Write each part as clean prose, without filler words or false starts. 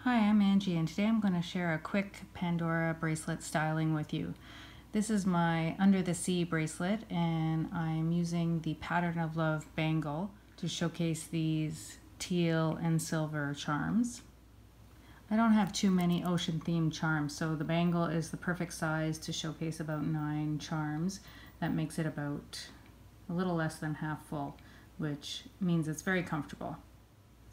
Hi, I'm Angie, and today I'm going to share a quick Pandora bracelet styling with you. This is my Under the Sea bracelet, and I'm using the Pattern of Love bangle to showcase these teal and silver charms. I don't have too many ocean themed charms, so the bangle is the perfect size to showcase about 9 charms. That makes it about a little less than half full, which means it's very comfortable.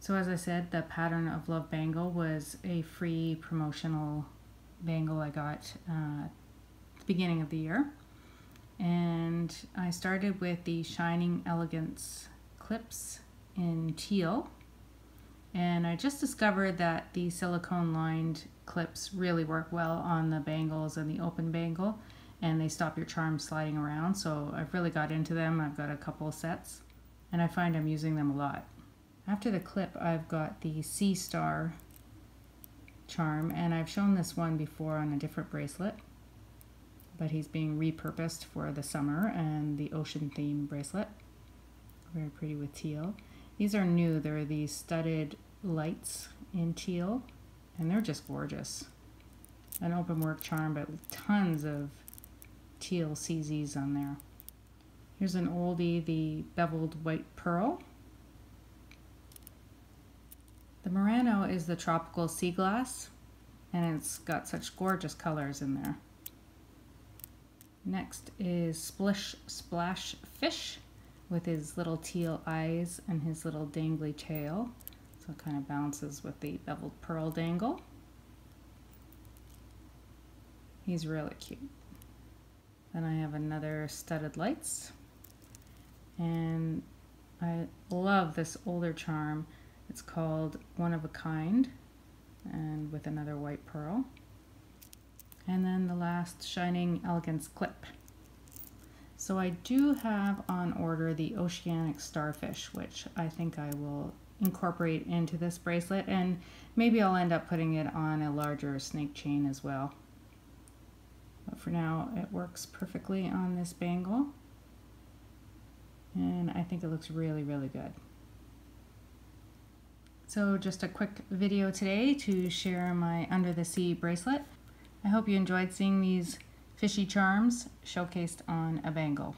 So as I said, the Pattern of Love bangle was a free promotional bangle I got at the beginning of the year. And I started with the Shining Elegance clips in teal. And I just discovered that the silicone lined clips really work well on the bangles and the open bangle, and they stop your charms sliding around. So I've really got into them. I've got a couple sets, and I find I'm using them a lot. After the clip, I've got the Sea Star charm, and I've shown this one before on a different bracelet, but he's being repurposed for the summer and the ocean theme bracelet. Very pretty with teal. These are new. They're these studded lights in teal, and they're just gorgeous. An open work charm, but with tons of teal CZs on there. Here's an oldie, the beveled white pearl. The Murano is the tropical sea glass, and it's got such gorgeous colors in there. Next is Splish-Splash Fish with his little teal eyes and his little dangly tail. So it kind of bounces with the beveled pearl dangle. He's really cute. Then I have another studded lights. And I love this older charm. It's called One of a Kind, and with another white pearl. And then the last Shining Elegance clip. So I do have on order the OCEANIC Starfish, which I think I will incorporate into this bracelet, and maybe I'll end up putting it on a larger snake chain as well. But for now, it works perfectly on this bangle, and I think it looks really, really good. So just a quick video today to share my Under the Sea bracelet. I hope you enjoyed seeing these fishy charms showcased on a bangle.